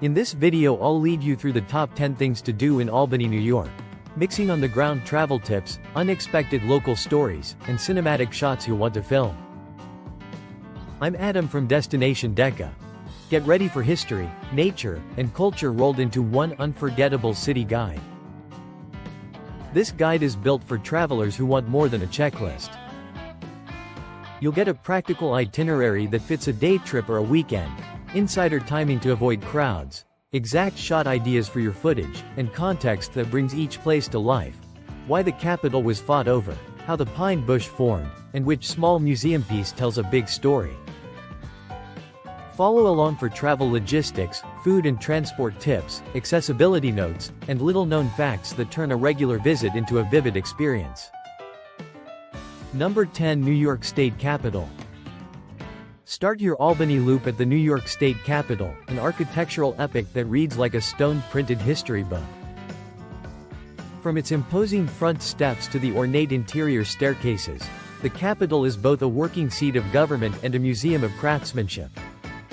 In this video I'll lead you through the top 10 things to do in Albany, New York. Mixing on-the-ground travel tips, unexpected local stories, and cinematic shots you'll want to film. I'm Adam from Destination Deca. Get ready for history, nature, and culture rolled into one unforgettable city guide. This guide is built for travelers who want more than a checklist. You'll get a practical itinerary that fits a day trip or a weekend, insider timing to avoid crowds, exact shot ideas for your footage, and context that brings each place to life. Why the capital was fought over, how the pine bush formed, and which small museum piece tells a big story. Follow along for travel logistics, food and transport tips, accessibility notes, and little-known facts that turn a regular visit into a vivid experience. Number 10. New York State Capitol. Start your Albany loop at the New York State Capitol, an architectural epic that reads like a stone-printed history book. From its imposing front steps to the ornate interior staircases, the Capitol is both a working seat of government and a museum of craftsmanship.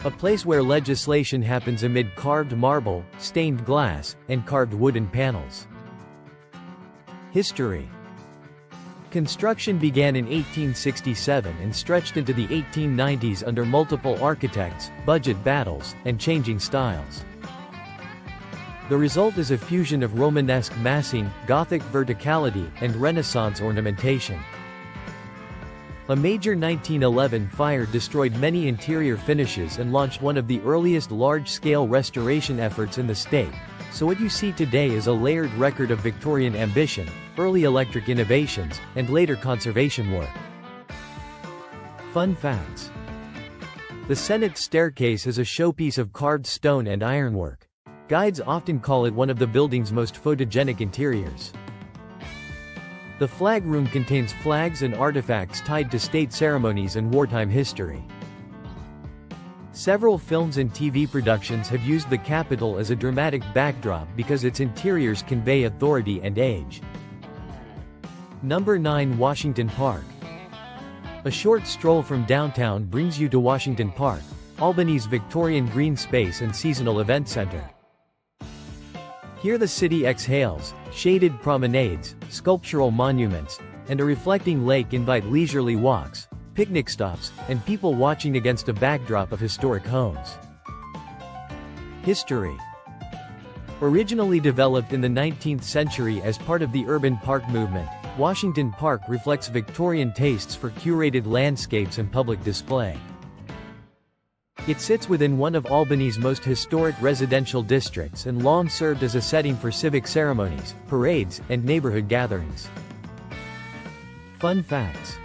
A place where legislation happens amid carved marble, stained glass, and carved wooden panels. History. Construction began in 1867 and stretched into the 1890s under multiple architects, budget battles, and changing styles. The result is a fusion of Romanesque massing, Gothic verticality, and Renaissance ornamentation. A major 1911 fire destroyed many interior finishes and launched one of the earliest large-scale restoration efforts in the state, so what you see today is a layered record of Victorian ambition, early electric innovations, and later conservation work. Fun facts. The Senate staircase is a showpiece of carved stone and ironwork. Guides often call it one of the building's most photogenic interiors. The flag room contains flags and artifacts tied to state ceremonies and wartime history. Several films and TV productions have used the Capitol as a dramatic backdrop because its interiors convey authority and age. Number 9. Washington Park. A short stroll from downtown brings you to Washington Park, Albany's Victorian green space and seasonal event center. Here the city exhales, shaded promenades, sculptural monuments, and a reflecting lake invite leisurely walks, picnic stops, and people watching against a backdrop of historic homes. History. Originally developed in the 19th century as part of the urban park movement, Washington Park reflects Victorian tastes for curated landscapes and public display. It sits within one of Albany's most historic residential districts and long served as a setting for civic ceremonies, parades, and neighborhood gatherings. Fun facts.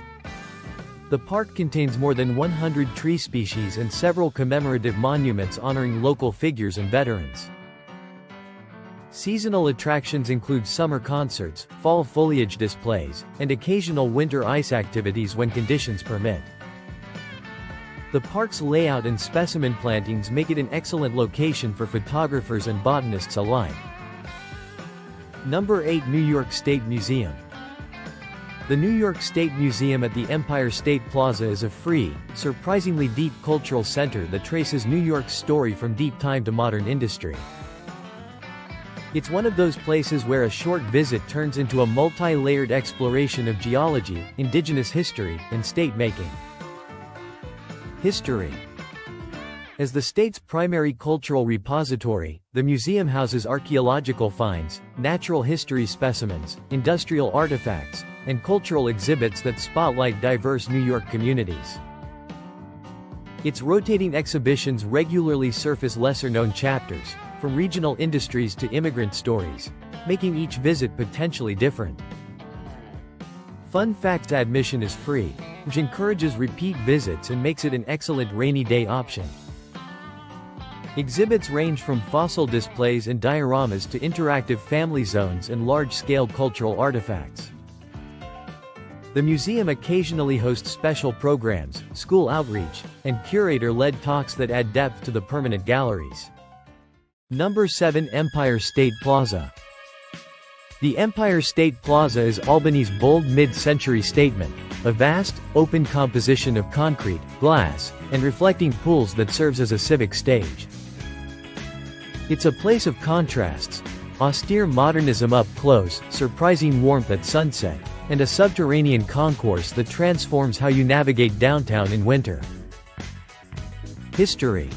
The park contains more than 100 tree species and several commemorative monuments honoring local figures and veterans. Seasonal attractions include summer concerts, fall foliage displays, and occasional winter ice activities when conditions permit. The park's layout and specimen plantings make it an excellent location for photographers and botanists alike. Number 8. New York State Museum. The New York State Museum at the Empire State Plaza is a free, surprisingly deep cultural center that traces New York's story from deep time to modern industry. It's one of those places where a short visit turns into a multi-layered exploration of geology, indigenous history, and state-making. History. As the state's primary cultural repository, the museum houses archaeological finds, natural history specimens, industrial artifacts, and cultural exhibits that spotlight diverse New York communities. Its rotating exhibitions regularly surface lesser-known chapters, from regional industries to immigrant stories, making each visit potentially different. Fun fact: admission is free, which encourages repeat visits and makes it an excellent rainy day option. Exhibits range from fossil displays and dioramas to interactive family zones and large-scale cultural artifacts. The museum occasionally hosts special programs, school outreach, and curator-led talks that add depth to the permanent galleries. Number 7. Empire State Plaza. The Empire State Plaza is Albany's bold mid-century statement, a vast, open composition of concrete, glass, and reflecting pools that serves as a civic stage. It's a place of contrasts. Austere modernism up close, surprising warmth at sunset, and a subterranean concourse that transforms how you navigate downtown in winter. History.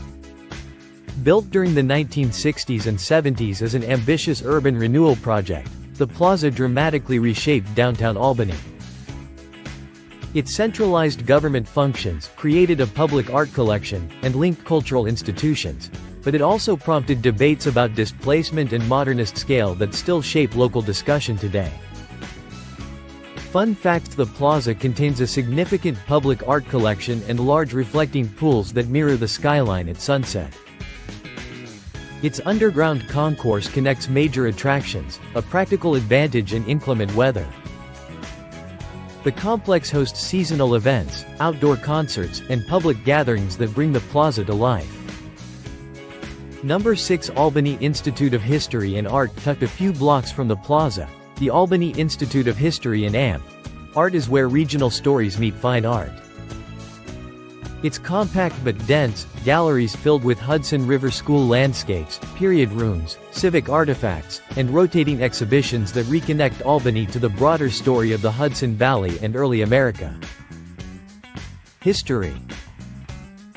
Built during the 1960s and 70s as an ambitious urban renewal project, the plaza dramatically reshaped downtown Albany. Its centralized government functions created a public art collection and linked cultural institutions, but it also prompted debates about displacement and modernist scale that still shape local discussion today. Fun fact: the plaza contains a significant public art collection and large reflecting pools that mirror the skyline at sunset. Its underground concourse connects major attractions, a practical advantage in inclement weather. The complex hosts seasonal events, outdoor concerts, and public gatherings that bring the plaza to life. Number 6. Albany Institute of History and Art. Tucked a few blocks from the plaza, the Albany Institute of History and AMP. Art is where regional stories meet fine art. Its compact but dense galleries filled with Hudson River School landscapes, period rooms, civic artifacts, and rotating exhibitions that reconnect Albany to the broader story of the Hudson Valley and early America. History.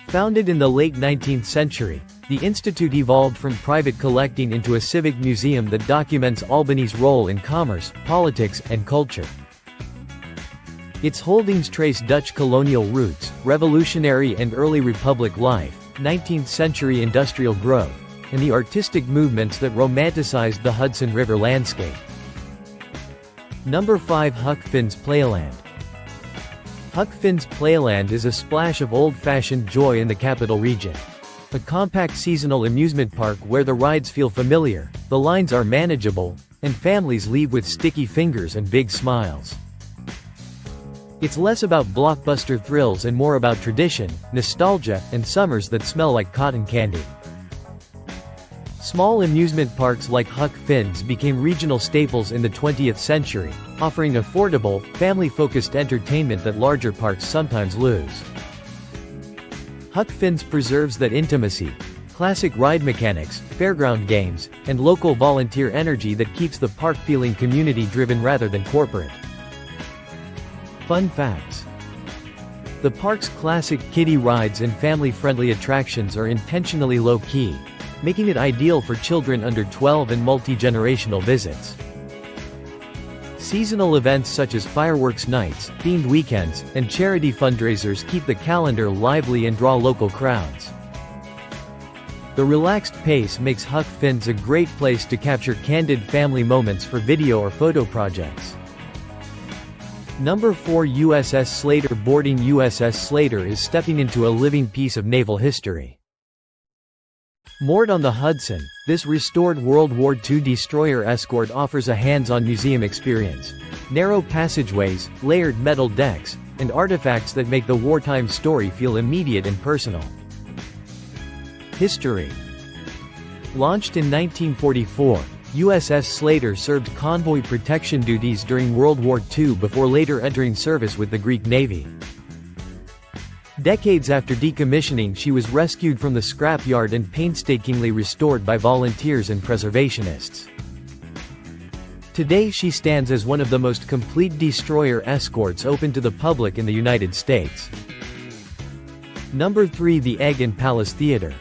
Founded in the late 19th century, the Institute evolved from private collecting into a civic museum that documents Albany's role in commerce, politics, and culture. Its holdings trace Dutch colonial roots, revolutionary and early republic life, 19th-century industrial growth, and the artistic movements that romanticized the Hudson River landscape. Number 5. Huck Finn's Playland. Huck Finn's Playland is a splash of old-fashioned joy in the Capital Region. A compact seasonal amusement park where the rides feel familiar, the lines are manageable, and families leave with sticky fingers and big smiles. It's less about blockbuster thrills and more about tradition, nostalgia, and summers that smell like cotton candy. Small amusement parks like Huck Finn's became regional staples in the 20th century, offering affordable, family-focused entertainment that larger parks sometimes lose. Huck Finn's preserves that intimacy, classic ride mechanics, fairground games, and local volunteer energy that keeps the park feeling community-driven rather than corporate. Fun facts. The park's classic kiddie rides and family-friendly attractions are intentionally low-key, making it ideal for children under 12 and multi-generational visits. Seasonal events such as fireworks nights, themed weekends, and charity fundraisers keep the calendar lively and draw local crowds. The relaxed pace makes Huck Finn's a great place to capture candid family moments for video or photo projects. Number 4. USS Slater. Boarding USS Slater is stepping into a living piece of naval history. Moored on the Hudson, this restored World War II destroyer escort offers a hands-on museum experience. Narrow passageways, layered metal decks, and artifacts that make the wartime story feel immediate and personal. History. Launched in 1944, USS Slater served convoy protection duties during World War II before later entering service with the Greek Navy. Decades after decommissioning, she was rescued from the scrapyard and painstakingly restored by volunteers and preservationists. Today she stands as one of the most complete destroyer escorts open to the public in the United States. Number 3. The Egg and Palace Theater.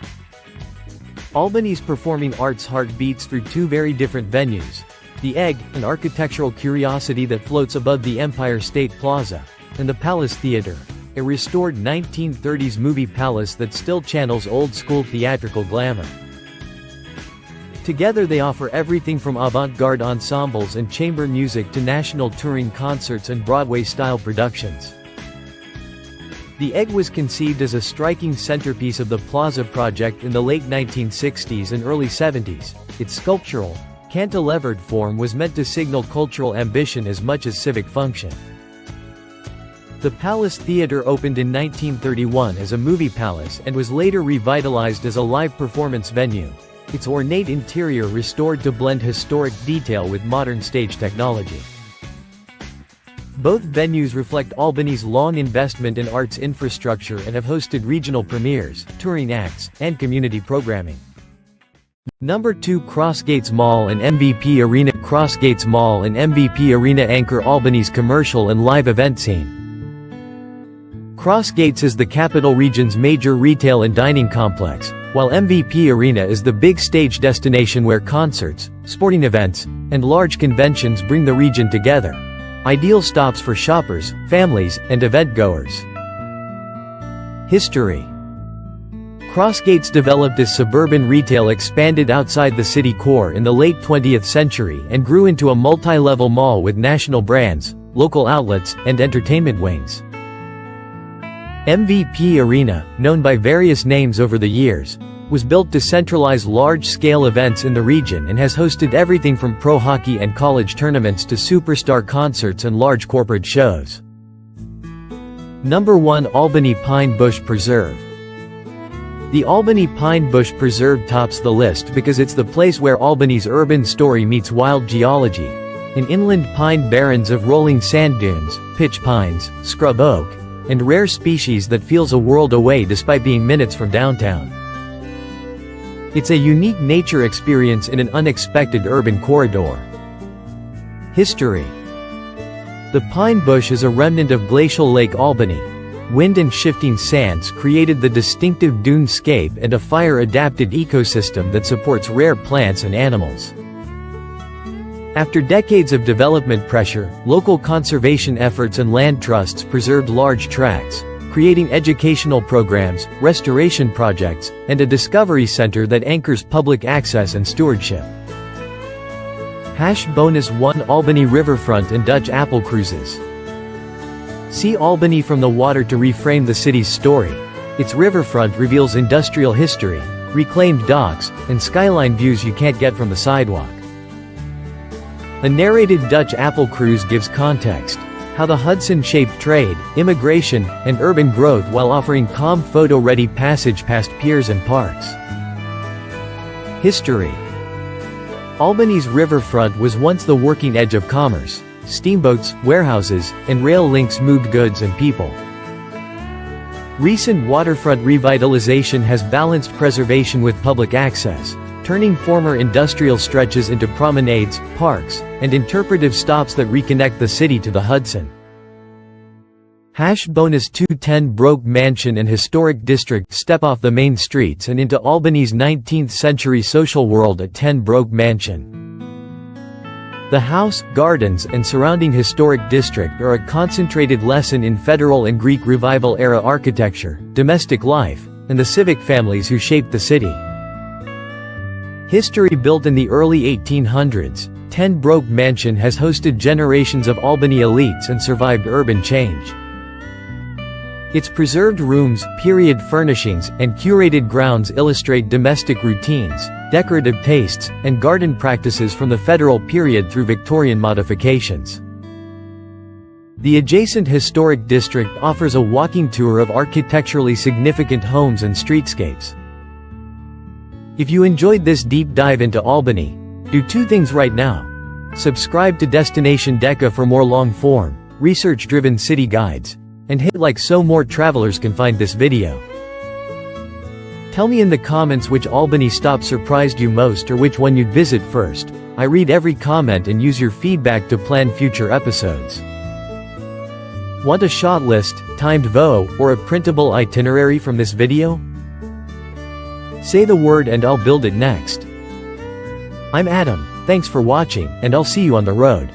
Albany's performing arts heart beats through two very different venues: the Egg, an architectural curiosity that floats above the Empire State Plaza, and the Palace Theater, a restored 1930s movie palace that still channels old-school theatrical glamour. Together they offer everything from avant-garde ensembles and chamber music to national touring concerts and Broadway-style productions. The Egg was conceived as a striking centerpiece of the Plaza project in the late 1960s and early 70s. Its sculptural, cantilevered form was meant to signal cultural ambition as much as civic function. The Palace Theater opened in 1931 as a movie palace and was later revitalized as a live performance venue, its ornate interior restored to blend historic detail with modern stage technology. Both venues reflect Albany's long investment in arts infrastructure and have hosted regional premieres, touring acts, and community programming. Number 2, Crossgates Mall and MVP Arena. Crossgates Mall and MVP Arena anchor Albany's commercial and live event scene. Crossgates is the capital region's major retail and dining complex, while MVP Arena is the big stage destination where concerts, sporting events, and large conventions bring the region together. Ideal stops for shoppers, families, and event-goers. History. Crossgates developed as suburban retail expanded outside the city core in the late 20th century and grew into a multi-level mall with national brands, local outlets, and entertainment wings. MVP Arena, known by various names over the years, was built to centralize large-scale events in the region and has hosted everything from pro hockey and college tournaments to superstar concerts and large corporate shows. Number 1, Albany Pine Bush Preserve. The Albany Pine Bush Preserve tops the list because it's the place where Albany's urban story meets wild geology. In inland pine barrens of rolling sand dunes, pitch pines, scrub oak, and rare species that feels a world away despite being minutes from downtown. It's a unique nature experience in an unexpected urban corridor. History. The pine bush is a remnant of glacial Lake Albany. Wind and shifting sands created the distinctive dune-scape and a fire-adapted ecosystem that supports rare plants and animals. After decades of development pressure, local conservation efforts and land trusts preserved large tracts, creating educational programs, restoration projects, and a discovery center that anchors public access and stewardship. Bonus 1, Albany Riverfront and Dutch Apple Cruises. See Albany from the water to reframe the city's story. Its riverfront reveals industrial history, reclaimed docks, and skyline views you can't get from the sidewalk. A narrated Dutch apple cruise gives context, how the Hudson shaped trade, immigration, and urban growth while offering calm photo-ready passage past piers and parks. History. Albany's riverfront was once the working edge of commerce. Steamboats, warehouses, and rail links moved goods and people. Recent waterfront revitalization has balanced preservation with public access, turning former industrial stretches into promenades, parks, and interpretive stops that reconnect the city to the Hudson. Bonus 2, 10 Broke Mansion and Historic District. Step off the main streets and into Albany's 19th-century social world at 10 Broke Mansion. The house, gardens, and surrounding historic district are a concentrated lesson in Federal and Greek Revival-era architecture, domestic life, and the civic families who shaped the city. History. Built in the early 1800s, 10 Broke Mansion has hosted generations of Albany elites and survived urban change. Its preserved rooms, period furnishings, and curated grounds illustrate domestic routines, decorative tastes, and garden practices from the Federal period through Victorian modifications. The adjacent historic district offers a walking tour of architecturally significant homes and streetscapes. If you enjoyed this deep dive into Albany, do two things right now. Subscribe to Destination Deca for more long-form, research-driven city guides, and hit like so more travelers can find this video. Tell me in the comments which Albany stop surprised you most or which one you'd visit first. I read every comment and use your feedback to plan future episodes. Want a shot list, timed VO, or a printable itinerary from this video? Say the word and I'll build it next. I'm Adam, thanks for watching, and I'll see you on the road.